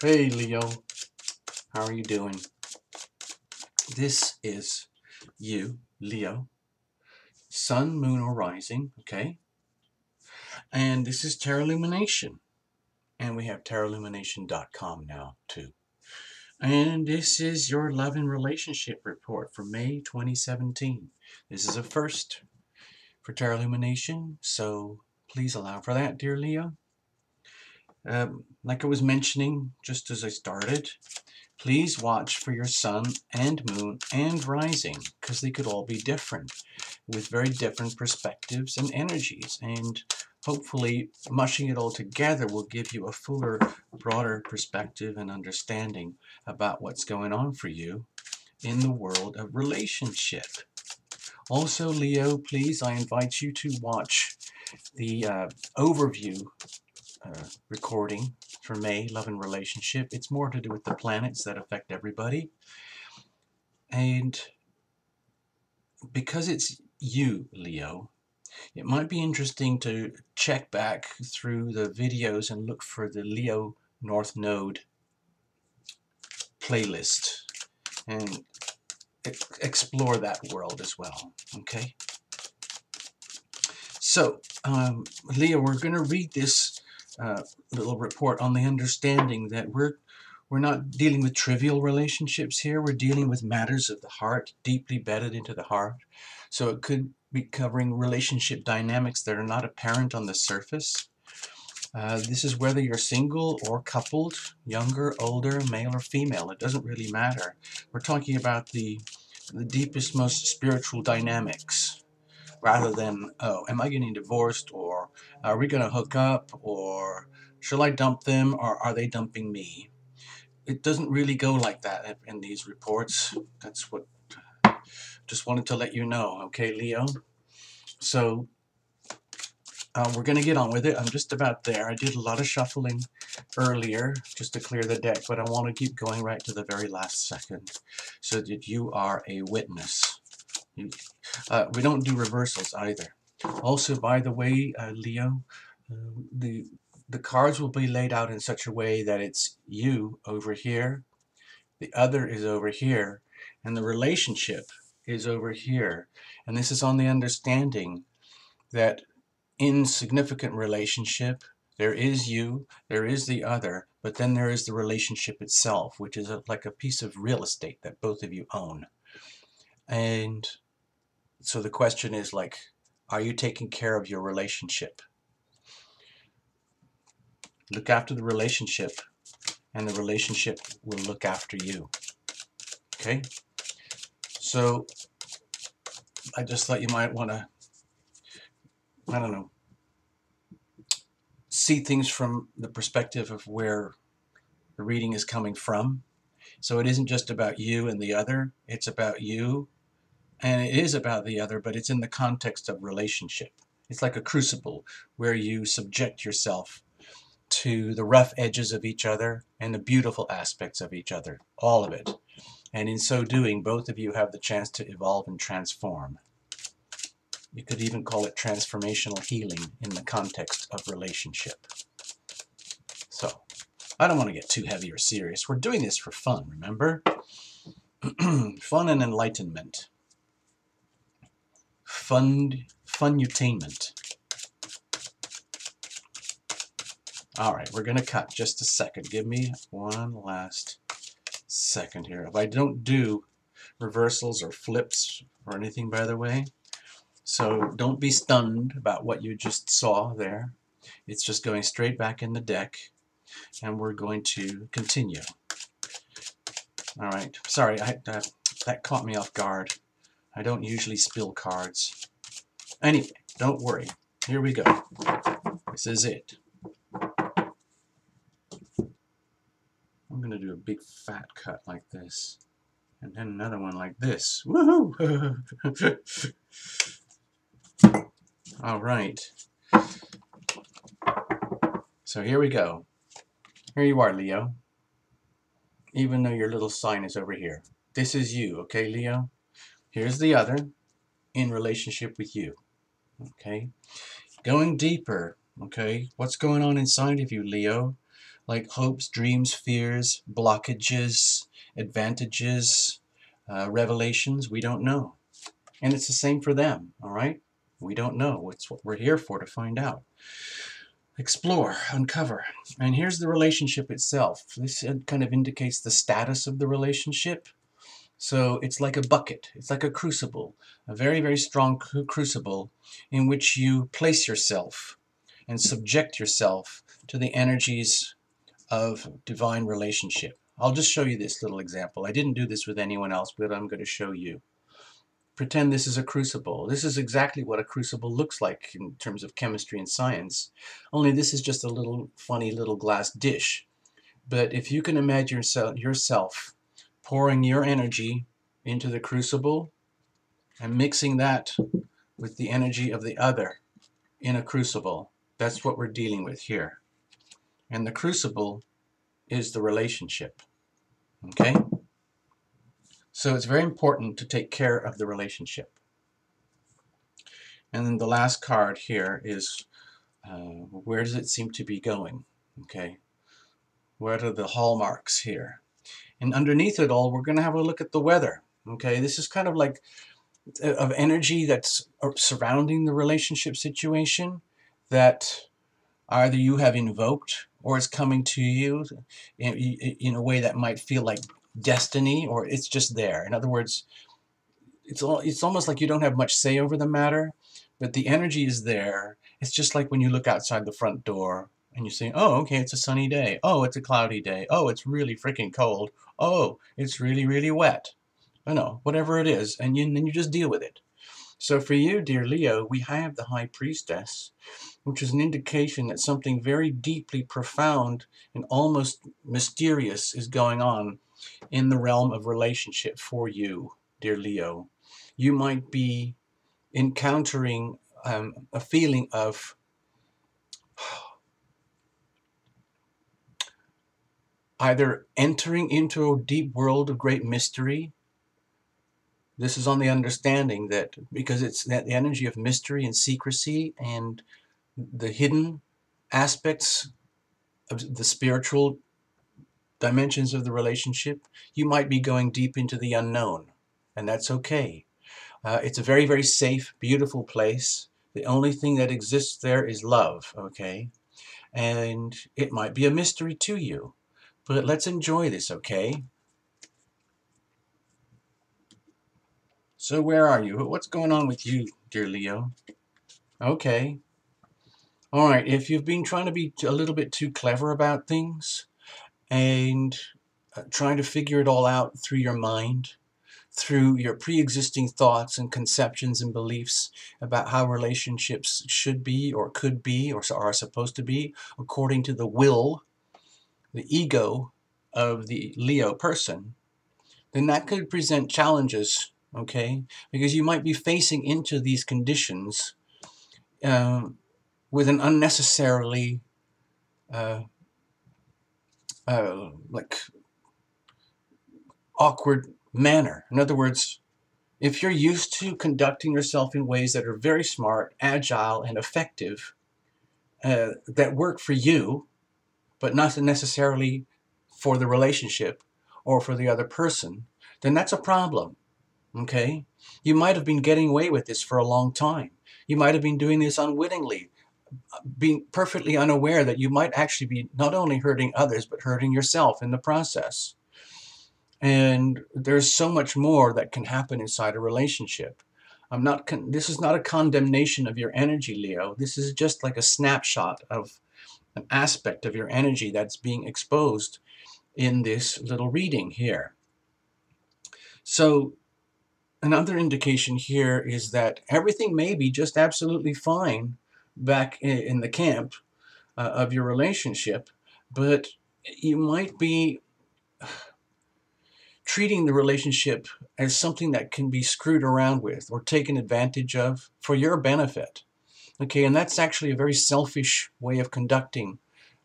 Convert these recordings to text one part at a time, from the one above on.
Hey Leo, how are you doing? This is you, Leo, Sun, Moon, or Rising, okay? And this is Tarot Lumination. And we have tarotlumination.com now, too. And this is your love and relationship report for May 2017. This is a first for Tarot Illumination, so please allow for that, dear Leo. Like I was mentioning just as I started, please watch for your sun and moon and rising, because they could all be different, with very different perspectives and energies. And hopefully mushing it all together will give you a fuller, broader perspective and understanding about what's going on for you in the world of relationship. Also, Leo, please, I invite you to watch the overview recording for May, Love and Relationship. It's more to do with the planets that affect everybody. And because it's you, Leo, it might be interesting to check back through the videos and look for the Leo North Node playlist and explore that world as well, okay? So, Leo, we're going to read this little report on the understanding that we're not dealing with trivial relationships here. We're dealing with matters of the heart, deeply bedded into the heart. So it could be covering relationship dynamics that are not apparent on the surface. This is whether you're single or coupled, younger, older, male or female. It doesn't really matter. We're talking about the deepest, most spiritual dynamics, rather than, oh, am I getting divorced, or are we going to hook up, or shall I dump them, or are they dumping me? It doesn't really go like that in these reports. That's what just wanted to let you know, okay, Leo? So we're going to get on with it. I'm just about there. I did a lot of shuffling earlier just to clear the deck, but I want to keep going right to the very last second so that you are a witness. We don't do reversals either. Also, by the way, Leo, the cards will be laid out in such a way that it's you over here, the other is over here, and the relationship is over here. And this is on the understanding that in significant relationship, there is you, there is the other, but then there is the relationship itself, which is like a piece of real estate that both of you own. And so the question is, like, are you taking care of your relationship? Look after the relationship, and the relationship will look after you. Okay? So I just thought you might want to, I don't know, see things from the perspective of where the reading is coming from. So it isn't just about you and the other, it's about you, and it is about the other, but it's in the context of relationship. It's like a crucible where you subject yourself to the rough edges of each other and the beautiful aspects of each other, all of it. And in so doing, both of you have the chance to evolve and transform. You could even call it transformational healing in the context of relationship. So, I don't want to get too heavy or serious. We're doing this for fun, remember? Fun and enlightenment. Funutainment. All right, we're going to cut just a second. Give me one last second here. If I don't do reversals or flips or anything, by the way, so don't be stunned about what you just saw there. It's just going straight back in the deck, and we're going to continue. All right, sorry, that caught me off guard. I don't usually spill cards. Anyway, don't worry. Here we go. This is it. I'm going to do a big fat cut like this. And then another one like this. Woohoo! All right. So here we go. Here you are, Leo. Even though your little sign is over here. This is you, okay, Leo? Here's the other in relationship with you. Okay? Going deeper, okay? What's going on inside of you, Leo? like hopes, dreams, fears, blockages, advantages, revelations. We don't know. And it's the same for them, all right? We don't know. It's what we're here for, to find out. Explore, uncover. And here's the relationship itself. This kind of indicates the status of the relationship. So it's like a bucket. It's like a crucible, a very, very strong crucible in which you place yourself and subject yourself to the energies of divine relationship. I'll just show you this little example. I didn't do this with anyone else, but I'm going to show you. Pretend this is a crucible. This is exactly what a crucible looks like in terms of chemistry and science, only this is just a little funny little glass dish. But if you can imagine yourself pouring your energy into the crucible and mixing that with the energy of the other in a crucible, that's what we're dealing with here. And the crucible is the relationship. Okay? So it's very important to take care of the relationship. And then the last card here is where does it seem to be going? Okay? What are the hallmarks here? And underneath it all, we're going to have a look at the weather. Okay? This is kind of like of energy that's surrounding the relationship situation that either you have invoked or is coming to you in a way that might feel like destiny, or it's just there. In other words, it's almost like you don't have much say over the matter, but the energy is there. It's just like when you look outside the front door and you say, oh, okay, it's a sunny day. Oh, it's a cloudy day. Oh, it's really freaking cold. Oh, it's really, really wet. I know, whatever it is, and then you just deal with it. So for you, dear Leo, we have the High Priestess, which is an indication that something very deeply profound and almost mysterious is going on in the realm of relationship for you, dear Leo. You might be encountering a feeling of either entering into a deep world of great mystery. This is on the understanding that because it's that the energy of mystery and secrecy and the hidden aspects of the spiritual dimensions of the relationship, you might be going deep into the unknown, and that's okay. It's a very, very safe, beautiful place. The only thing that exists there is love, okay? And it might be a mystery to you, but let's enjoy this, okay? So where are you? What's going on with you, dear Leo? Okay. All right, if you've been trying to be a little bit too clever about things and trying to figure it all out through your mind, through your pre-existing thoughts and conceptions and beliefs about how relationships should be or could be or are supposed to be according to the will, the ego of the Leo person, then that could present challenges, okay? Because you might be facing into these conditions with an unnecessarily like awkward manner. In other words, if you're used to conducting yourself in ways that are very smart, agile, and effective, that work for you, but not necessarily for the relationship or for the other person, then that's a problem, okay? You might have been getting away with this for a long time. You might have been doing this unwittingly, being perfectly unaware that you might actually be not only hurting others, but hurting yourself in the process. And there's so much more that can happen inside a relationship. This is not a condemnation of your energy, Leo. This is just like a snapshot of an aspect of your energy that's being exposed in this little reading here. So another indication here is that everything may be just absolutely fine back in the camp of your relationship, but you might be treating the relationship as something that can be screwed around with or taken advantage of for your benefit. Okay, and that's actually a very selfish way of conducting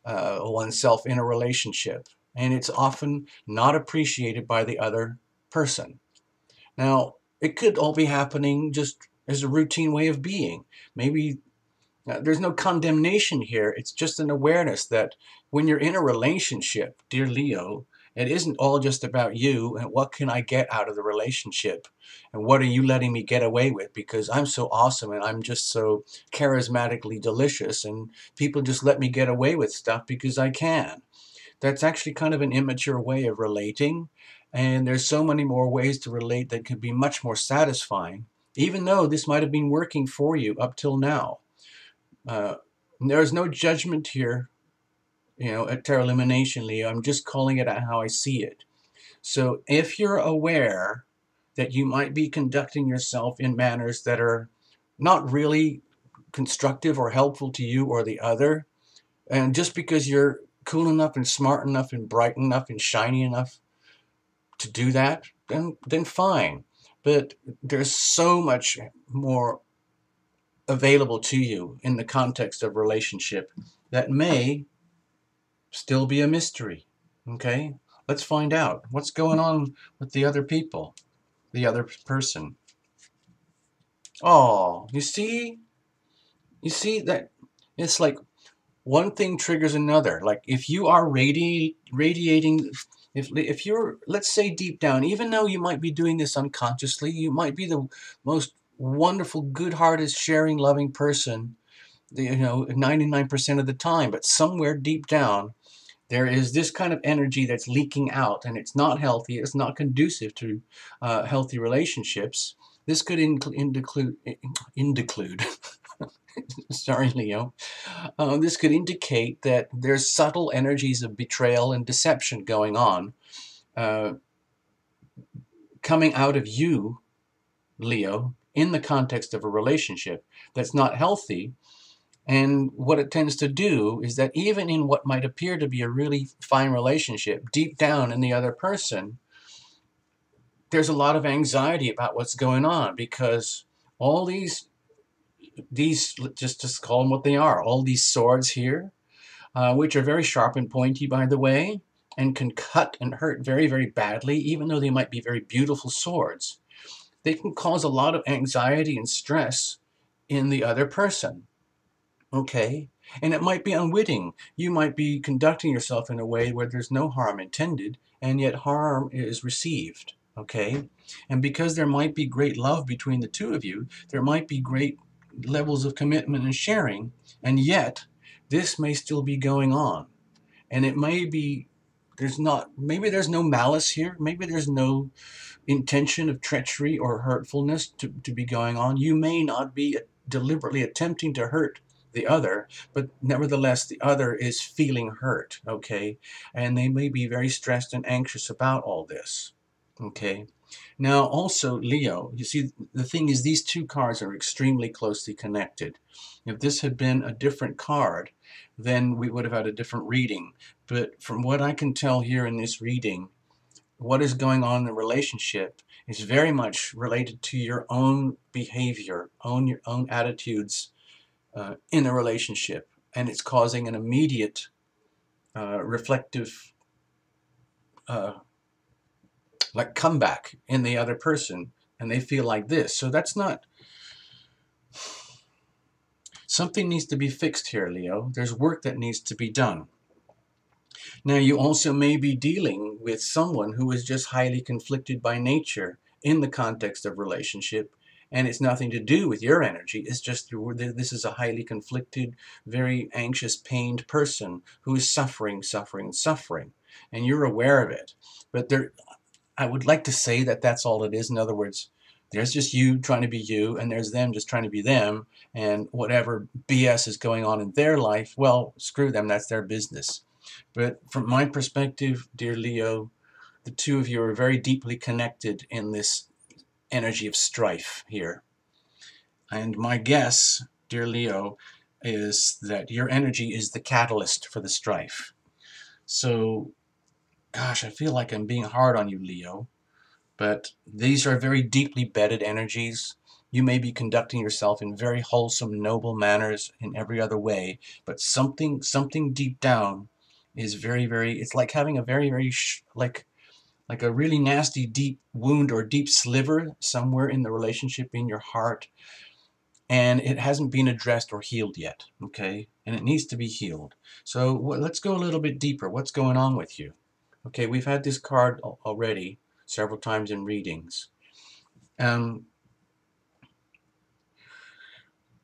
oneself in a relationship, and it's often not appreciated by the other person. Now, it could all be happening just as a routine way of being. Maybe there's no condemnation here. It's just an awareness that when you're in a relationship, dear Leo, it isn't all just about you and what can I get out of the relationship and what are you letting me get away with because I'm so awesome and I'm just so charismatically delicious and people just let me get away with stuff because I can. That's actually kind of an immature way of relating, and there's so many more ways to relate that could be much more satisfying, even though this might have been working for you up till now. Uh, there's no judgment here, at Terra Lumination, Leo. I'm just calling it out how I see it. So if you're aware that you might be conducting yourself in manners that are not really constructive or helpful to you or the other, and just because you're cool enough and smart enough and bright enough and shiny enough to do that, then fine. But there's so much more available to you in the context of relationship that may still be a mystery. Okay? Let's find out what's going on with the other people, the other person. Oh, you see that it's like one thing triggers another. Like if you are radiating, if you're, let's say deep down, even though you might be doing this unconsciously, you might be the most wonderful, good-hearted, sharing, loving person, 99% of the time, but somewhere deep down, there is this kind of energy that's leaking out, and it's not healthy. It's not conducive to healthy relationships. This could include sorry, Leo. This could indicate that there's subtle energies of betrayal and deception going on, uh, coming out of you, Leo, in the context of a relationship that's not healthy. And what it tends to do is that even in what might appear to be a really fine relationship, deep down in the other person, there's a lot of anxiety about what's going on because all these just call them what they are, all these swords here, which are very sharp and pointy, by the way, and can cut and hurt very, very badly, even though they might be very beautiful swords. They can cause a lot of anxiety and stress in the other person. Okay? And it might be unwitting. You might be conducting yourself in a way where there's no harm intended, and yet harm is received. Okay? And because there might be great love between the two of you, there might be great levels of commitment and sharing, and yet this may still be going on. And it may be, maybe there's no malice here, maybe there's no intention of treachery or hurtfulness to be going on. You may not be deliberately attempting to hurt the other, but nevertheless the other is feeling hurt, okay? And they may be very stressed and anxious about all this, okay? Now also, Leo, you see, the thing is these two cards are extremely closely connected. If this had been a different card, then we would have had a different reading. But from what I can tell here in this reading, what is going on in the relationship is very much related to your own behavior, your own attitudes in a relationship. And it's causing an immediate reflective like comeback in the other person, and they feel like this. So that's not, something needs to be fixed here, Leo. There's work that needs to be done. Now you also may be dealing with someone who is just highly conflicted by nature in the context of relationship, and it's nothing to do with your energy. It's just this is a highly conflicted, very anxious, pained person who is suffering, and you're aware of it. But I would like to say that that's all it is. In other words, there's just you trying to be you, and there's them just trying to be them, and whatever BS is going on in their life, well, screw them, that's their business. But from my perspective, dear Leo, the two of you are very deeply connected in this energy of strife here. And my guess, dear Leo, is that your energy is the catalyst for the strife. So, gosh, I feel like I'm being hard on you, Leo. But these are very deeply bedded energies. You may be conducting yourself in very wholesome, noble manners in every other way, but something deep down is very, very, it's like having a very, very, like a really nasty deep wound or deep sliver somewhere in the relationship in your heart, and it hasn't been addressed or healed yet, okay? and it needs to be healed. So let's go a little bit deeper. What's going on with you? Okay, we've had this card already several times in readings.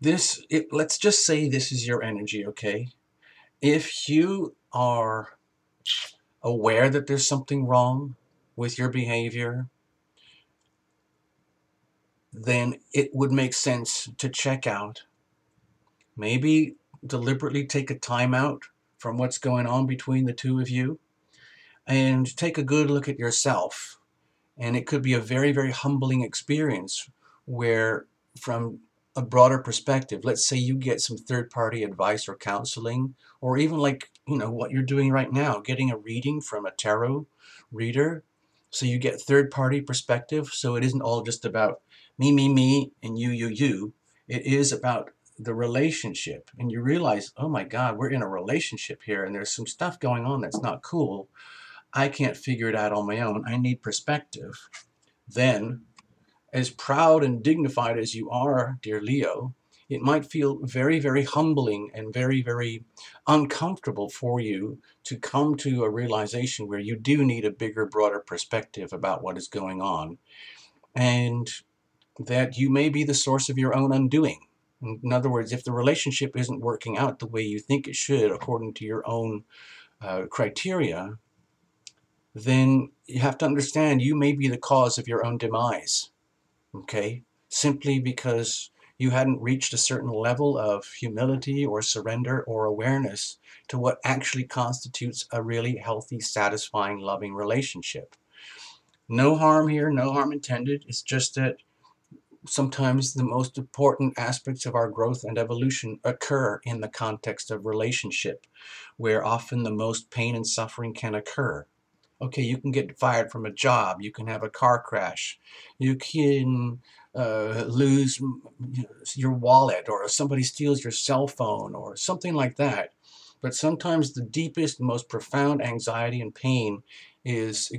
Let's just say this is your energy, okay? If you are aware that there's something wrong with your behavior, then it would make sense to check out. Maybe deliberately take a time out from what's going on between the two of you and take a good look at yourself. And it could be a very, very humbling experience where, from a broader perspective, let's say you get some third-party advice or counseling, or even like, what you're doing right now, getting a reading from a tarot reader. So you get third-party perspective. So it isn't all just about me, and you. It is about the relationship. And you realize, oh my God, we're in a relationship here, and there's some stuff going on that's not cool. I can't figure it out on my own. I need perspective. Then, as proud and dignified as you are, dear Leo, it might feel very, very humbling and very, very uncomfortable for you to come to a realization where you do need a bigger, broader perspective about what is going on, and that you may be the source of your own undoing. In other words, if the relationship isn't working out the way you think it should, according to your own criteria, then you have to understand you may be the cause of your own demise, okay? Simply because you hadn't reached a certain level of humility or surrender or awareness to what actually constitutes a really healthy, satisfying, loving relationship. No harm here, no harm intended. It's just that sometimes the most important aspects of our growth and evolution occur in the context of relationship, where often the most pain and suffering can occur. Okay, you can get fired from a job, you can have a car crash, you can lose your wallet, or somebody steals your cell phone, or something like that. But sometimes the deepest, most profound anxiety and pain is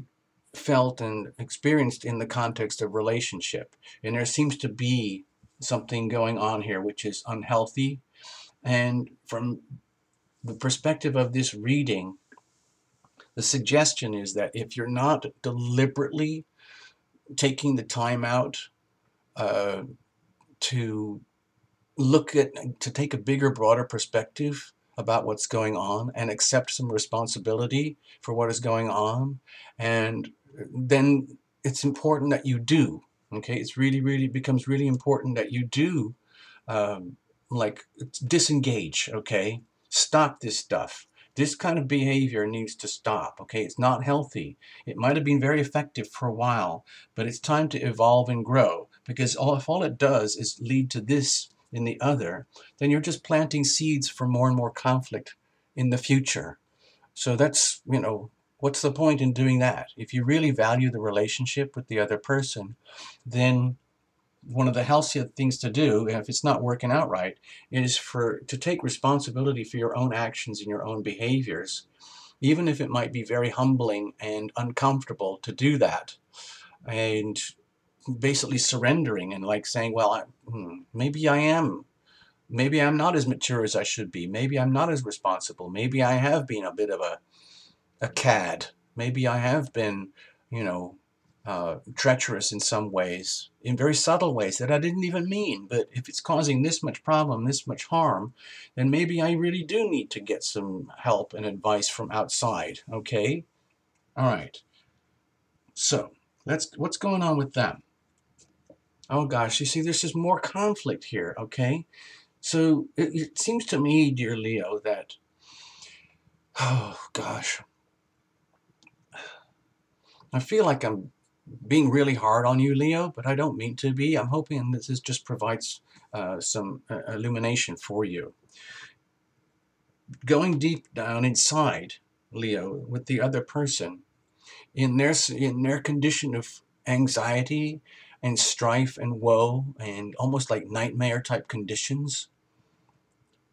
felt and experienced in the context of relationship. And there seems to be something going on here which is unhealthy. And from the perspective of this reading, the suggestion is that if you're not deliberately taking the time out uh, to to take a bigger, broader perspective about what's going on and accept some responsibility for what is going on, and then it's important that you do. Okay, it's really, really becomes really important that you do, um, like, disengage. Okay, stop this stuff. This kind of behavior needs to stop. Okay, it's not healthy. It might have been very effective for a while, but it's time to evolve and grow, because if all it does is lead to this in the other, then you're just planting seeds for more and more conflict in the future. So that's, what's the point in doing that? If you really value the relationship with the other person, then one of the healthier things to do, if it's not working out right, is to take responsibility for your own actions and your own behaviors, even if it might be very humbling and uncomfortable to do that. And basically surrendering and like saying, well, maybe I'm not as mature as I should be. Maybe I'm not as responsible. Maybe I have been a bit of a cad. Maybe I have been, you know, treacherous in some ways, in very subtle ways that I didn't even mean. But if it's causing this much problem, this much harm, then maybe I really do need to get some help and advice from outside. Okay? All right. So what's going on with them? Oh gosh, you see, there's just more conflict here. Okay? So it seems to me, dear Leo, that, oh gosh, I feel like I'm being really hard on you, Leo, but I don't mean to be. I'm hoping that this just provides some illumination for you. Going deep down inside, Leo, with the other person, in their condition of anxiety and strife and woe and almost like nightmare type conditions,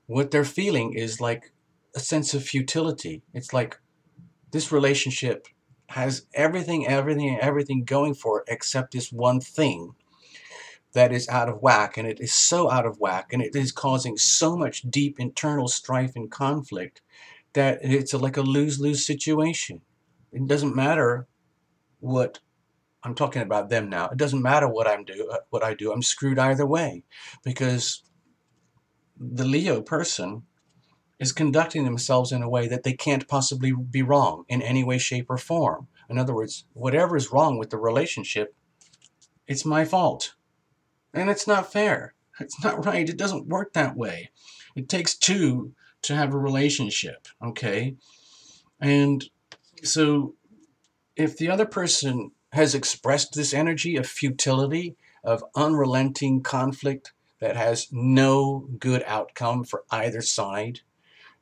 what they're feeling is like a sense of futility. It's like this relationship has everything going for it except this one thing. that is out of whack, and it is so out of whack, and it is causing so much deep internal strife and conflict that it's like a lose-lose situation. It doesn't matter what I'm talking about them now. It doesn't matter what I do. I'm screwed either way, because the Leo person is conducting themselves in a way that they can't possibly be wrong in any way, shape, or form. In other words, whatever is wrong with the relationship, it's my fault. And it's not fair. It's not right. It doesn't work that way. It takes two to have a relationship, okay? And so if the other person has expressed this energy of futility, of unrelenting conflict that has no good outcome for either side,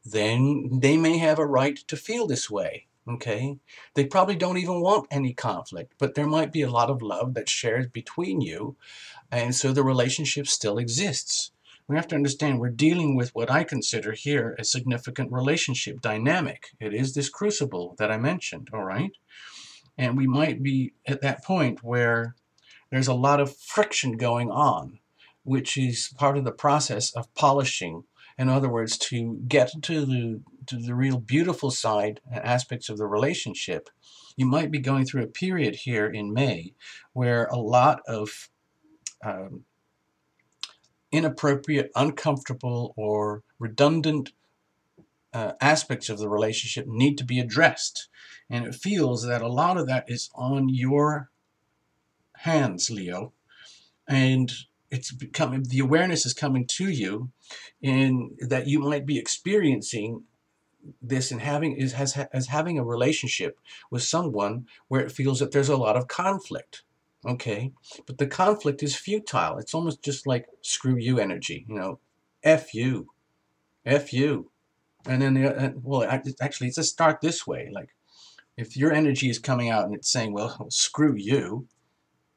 then they may have a right to feel this way. Okay? They probably don't even want any conflict, but there might be a lot of love that's shared between you, and so the relationship still exists. We have to understand we're dealing with what I consider here a significant relationship dynamic. It is this crucible that I mentioned, all right? And we might be at that point where there's a lot of friction going on, which is part of the process of polishing. In other words, to get to the real beautiful side and aspects of the relationship, you might be going through a period here in May where a lot of um, inappropriate, uncomfortable, or redundant aspects of the relationship need to be addressed. And it feels that a lot of that is on your hands, Leo. And it's becoming, the awareness is coming to you in that you might be experiencing this and as having a relationship with someone where it feels that there's a lot of conflict. Okay, but the conflict is futile. It's almost just like screw you energy, F you, F you. And then actually it's a start this way. Like if your energy is coming out and it's saying, well, screw you,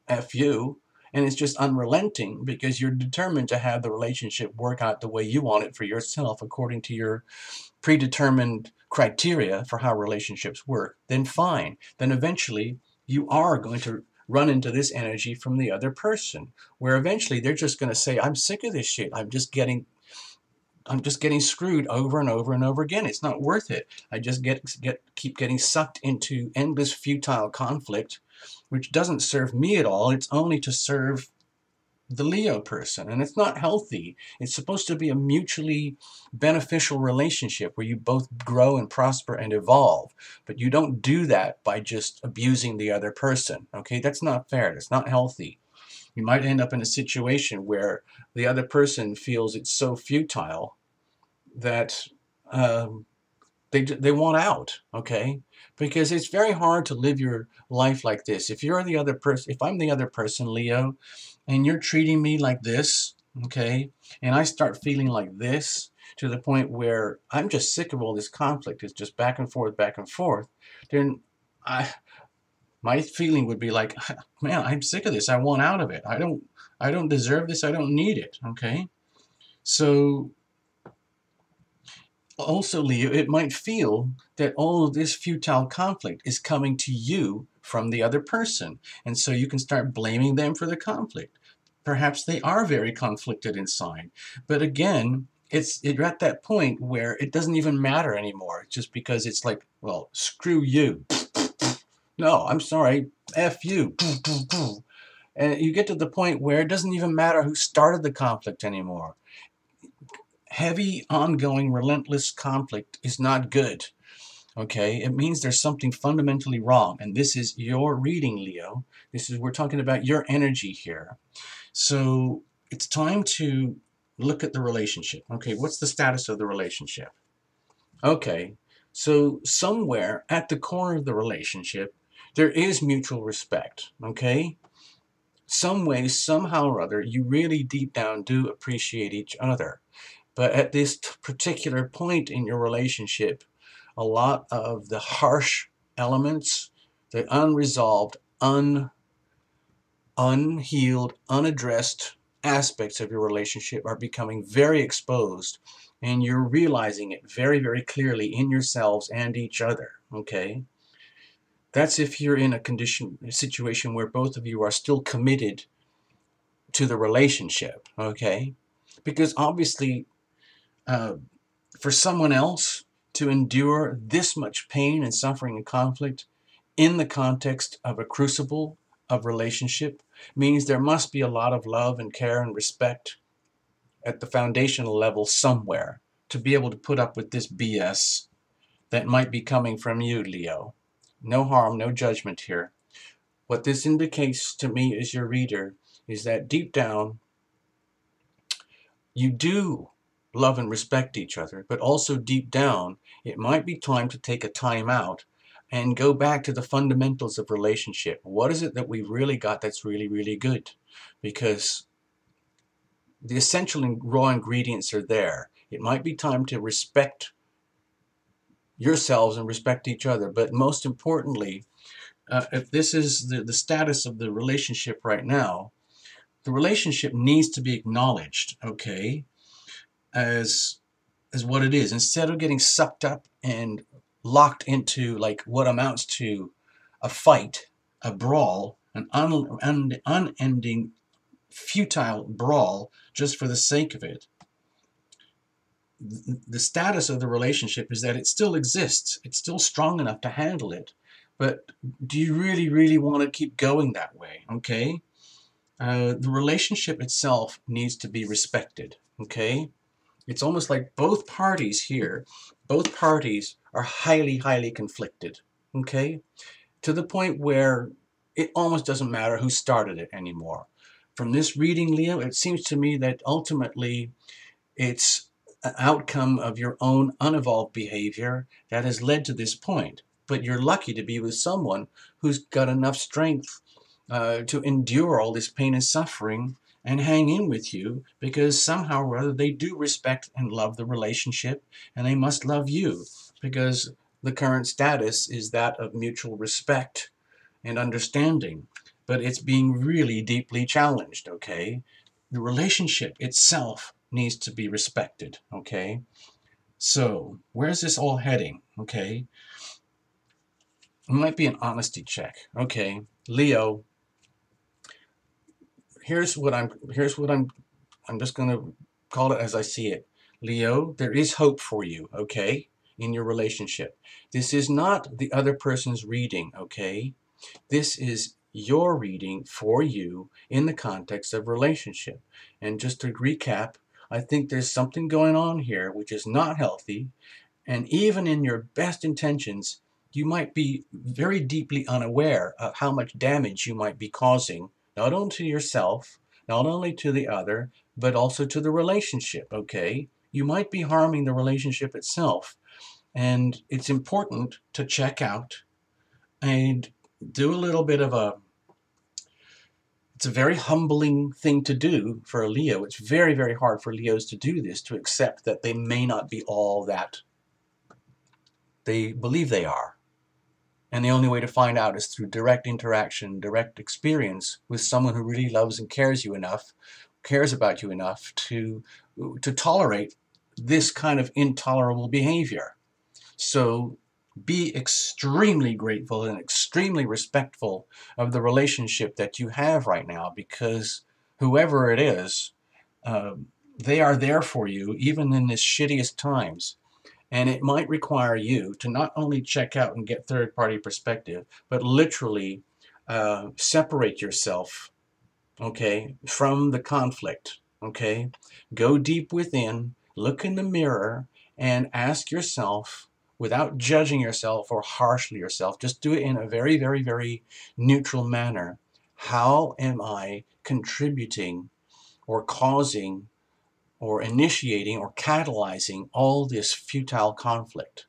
F you, and it's just unrelenting because you're determined to have the relationship work out the way you want it for yourself according to your predetermined criteria for how relationships work, then fine. Then eventually you are going to run into this energy from the other person, where eventually they're just going to say, I'm sick of this shit. I'm just getting screwed over and over and over again. It's not worth it. I just keep getting sucked into endless futile conflict, which doesn't serve me at all. It's only to serve the Leo person, and it's not healthy. It's supposed to be a mutually beneficial relationship where you both grow and prosper and evolve, but you don't do that by just abusing the other person. Okay, that's not fair. That's not healthy. You might end up in a situation where the other person feels it's so futile that um, they want out, okay? Because it's very hard to live your life like this. If you're the other person, if I'm the other person, Leo, and you're treating me like this, okay, and I start feeling like this to the point where I'm just sick of all this conflict, it's just back and forth, then I my feeling would be like, man, I'm sick of this. I want out of it. I don't deserve this. I don't need it, okay? So also, Leo, it might feel that all of this futile conflict is coming to you from the other person. And so you can start blaming them for the conflict. Perhaps they are very conflicted inside. But again, you're at that point where it doesn't even matter anymore, just because it's like, well, screw you. No, I'm sorry, F you. And you get to the point where it doesn't even matter who started the conflict anymore. Heavy, ongoing, relentless conflict is not good. Okay, it means there's something fundamentally wrong, and this is your reading, Leo. We're talking about your energy here. So it's time to look at the relationship. Okay, what's the status of the relationship? Okay, so somewhere at the core of the relationship, there is mutual respect. Okay, some way, somehow or other, you really deep down do appreciate each other. But at this particular point in your relationship, a lot of the harsh elements, the unresolved, unhealed, unaddressed aspects of your relationship are becoming very exposed, and you're realizing it very, very clearly in yourselves and each other, okay? That's if you're in a situation where both of you are still committed to the relationship, okay? Because obviously, for someone else to endure this much pain and suffering and conflict in the context of a crucible of relationship means there must be a lot of love and care and respect at the foundational level somewhere to be able to put up with this BS that might be coming from you, Leo. No harm, no judgment here. What this indicates to me as your reader is that deep down, you do love and respect each other, but also deep down, it might be time to take a time out and go back to the fundamentals of relationship. What is it that we've really got that's really, really good? Because the essential and raw ingredients are there. It might be time to respect yourselves and respect each other. But most importantly, if this is the status of the relationship right now, the relationship needs to be acknowledged, okay, as what it is, instead of getting sucked up and locked into like what amounts to a fight, a brawl, an unending, futile brawl just for the sake of it. The status of the relationship is that it still exists. It's still strong enough to handle it. But do you really, really want to keep going that way? Okay? The relationship itself needs to be respected. Okay? It's almost like both parties here, both parties are highly, highly conflicted. Okay? To the point where it almost doesn't matter who started it anymore. From this reading, Leo, it seems to me that ultimately it's an outcome of your own unevolved behavior that has led to this point. But you're lucky to be with someone who's got enough strength to endure all this pain and suffering and hang in with you, because somehow or other they do respect and love the relationship, and they must love you, because the current status is that of mutual respect and understanding. But it's being really deeply challenged, okay? The relationship itself needs to be respected, okay? So, where's this all heading, okay? It might be an honesty check, okay? Leo, I'm just going to call it as I see it. Leo, there is hope for you, okay? In your relationship. This is not the other person's reading, okay? This is your reading for you in the context of relationship. And just to recap, I think there's something going on here which is not healthy. And even in your best intentions, you might be very deeply unaware of how much damage you might be causing, not only to yourself, not only to the other, but also to the relationship, okay? You might be harming the relationship itself. And it's important to check out and do a little bit of a, it's a very humbling thing to do for a Leo. It's very, very hard for Leos to do this, to accept that they may not be all that they believe they are. And the only way to find out is through direct interaction, direct experience with someone who really loves and cares you enough, cares about you enough to tolerate this kind of intolerable behavior. So be extremely grateful and extremely respectful of the relationship that you have right now, because whoever it is, they are there for you even in the shittiest times. And it might require you to not only check out and get third-party perspective, but literally separate yourself, okay, from the conflict, okay? Go deep within, look in the mirror, and ask yourself, without judging yourself or harshly yourself, just do it in a very, very, very neutral manner. How am I contributing or causing or initiating or catalyzing all this futile conflict?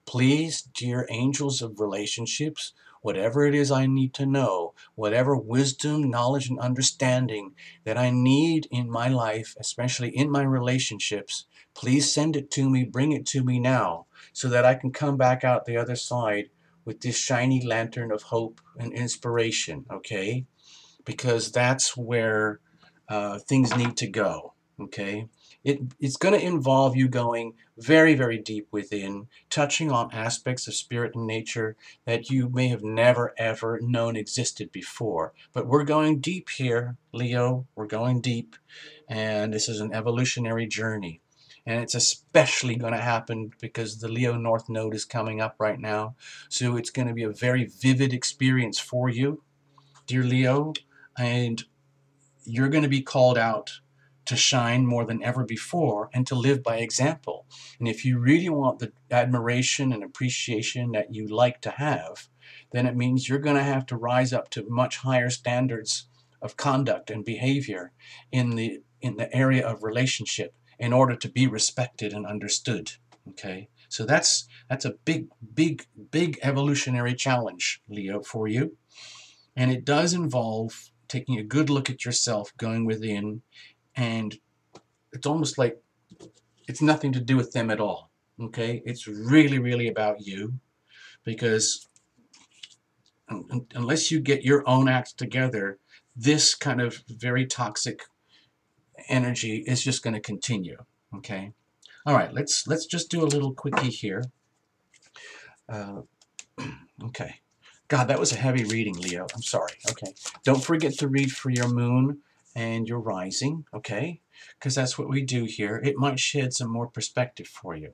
Please, dear angels of relationships, whatever it is I need to know, whatever wisdom, knowledge, and understanding that I need in my life, especially in my relationships, please send it to me, bring it to me now, so that I can come back out the other side with this shiny lantern of hope and inspiration, okay? Because that's where things need to go, okay? It's going to involve you going very, very deep within, touching on aspects of spirit and nature that you may have never, ever known existed before. But we're going deep here, Leo. We're going deep. And this is an evolutionary journey. And it's especially going to happen because the Leo North Node is coming up right now. So it's going to be a very vivid experience for you, dear Leo. And you're going to be called out to shine more than ever before and to live by example. And if you really want the admiration and appreciation that you like to have, then it means you're going to have to rise up to much higher standards of conduct and behavior in the area of relationship in order to be respected and understood. Okay? So that's a big evolutionary challenge, Leo, for you. And it does involve taking a good look at yourself, going within, and it's almost like it's nothing to do with them at all. Okay? It's really, really about you, because unless you get your own act together, this kind of very toxic energy is just going to continue. Okay? All right, let's just do a little quickie here. Okay. God, that was a heavy reading, Leo. I'm sorry. Okay. Don't forget to read for your moon and your rising, okay? Because that's what we do here. It might shed some more perspective for you.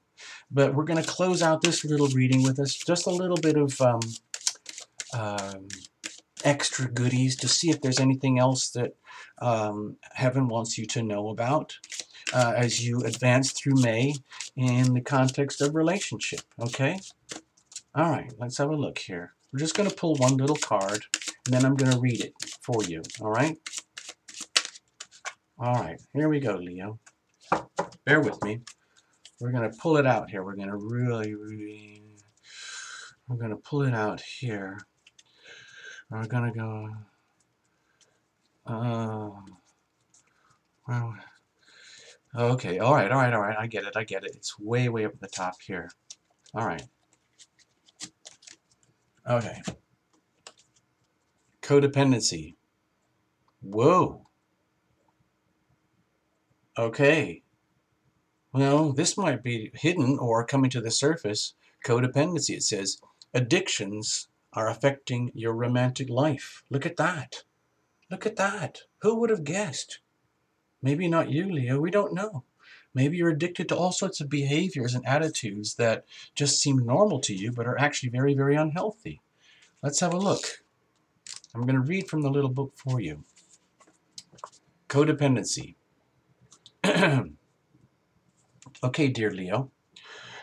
But we're going to close out this little reading with us just a little bit of extra goodies to see if there's anything else that Heaven wants you to know about as you advance through May in the context of relationship, okay? All right, let's have a look here. We're just going to pull one little card, and then I'm going to read it for you, all right? All right, here we go, Leo. Bear with me. We're going to pull it out here. We're going to we're going to pull it out here. We're going to go, well, okay, all right, I get it. It's way up at the top here. All right. Okay. Codependency. Whoa. Okay. Well, this might be hidden or coming to the surface. Codependency, it says. Addictions are affecting your romantic life. Look at that. Look at that. Who would have guessed? Maybe not you, Leo. We don't know. Maybe you're addicted to all sorts of behaviors and attitudes that just seem normal to you, but are actually very, very unhealthy. Let's have a look. I'm going to read from the little book for you. Codependency. Okay, dear Leo.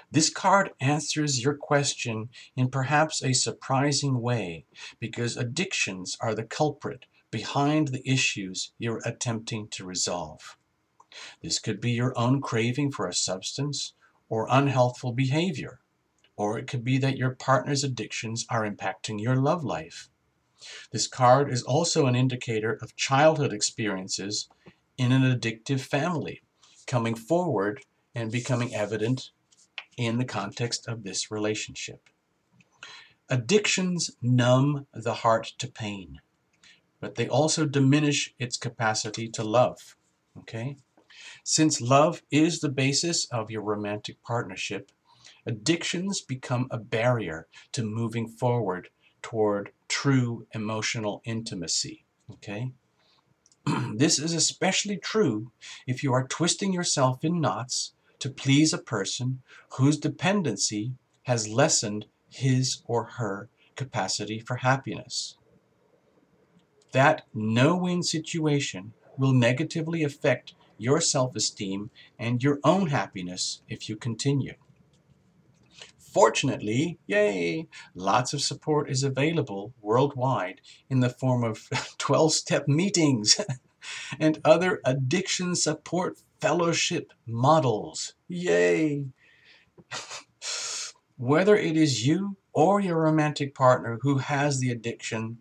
This card answers your question in perhaps a surprising way, because addictions are the culprit behind the issues you're attempting to resolve. This could be your own craving for a substance or unhealthful behavior, or it could be that your partner's addictions are impacting your love life. This card is also an indicator of childhood experiences in an addictive family coming forward and becoming evident in the context of this relationship. Addictions numb the heart to pain, but they also diminish its capacity to love. Okay? Since love is the basis of your romantic partnership, addictions become a barrier to moving forward toward true emotional intimacy. Okay? This is especially true if you are twisting yourself in knots to please a person whose dependency has lessened his or her capacity for happiness. That no-win situation will negatively affect your self-esteem and your own happiness if you continue. Fortunately, yay, lots of support is available worldwide in the form of 12-step meetings and other addiction support fellowship models. Yay! Whether it is you or your romantic partner who has the addiction,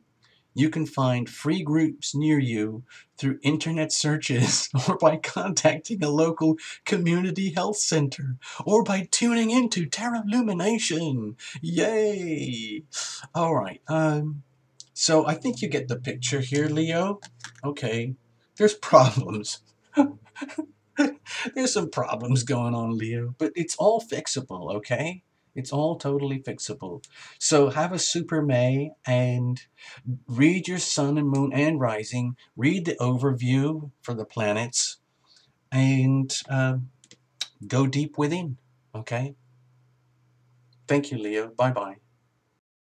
you can find free groups near you through internet searches or by contacting a local community health center or by tuning into Lumination. Yay! All right. So I think you get the picture here, Leo. Okay. There's problems. There's some problems going on, Leo, but it's all fixable, okay? It's all totally fixable. So have a super May and read your sun and moon and rising. Read the overview for the planets and go deep within, okay? Thank you, Leo. Bye-bye.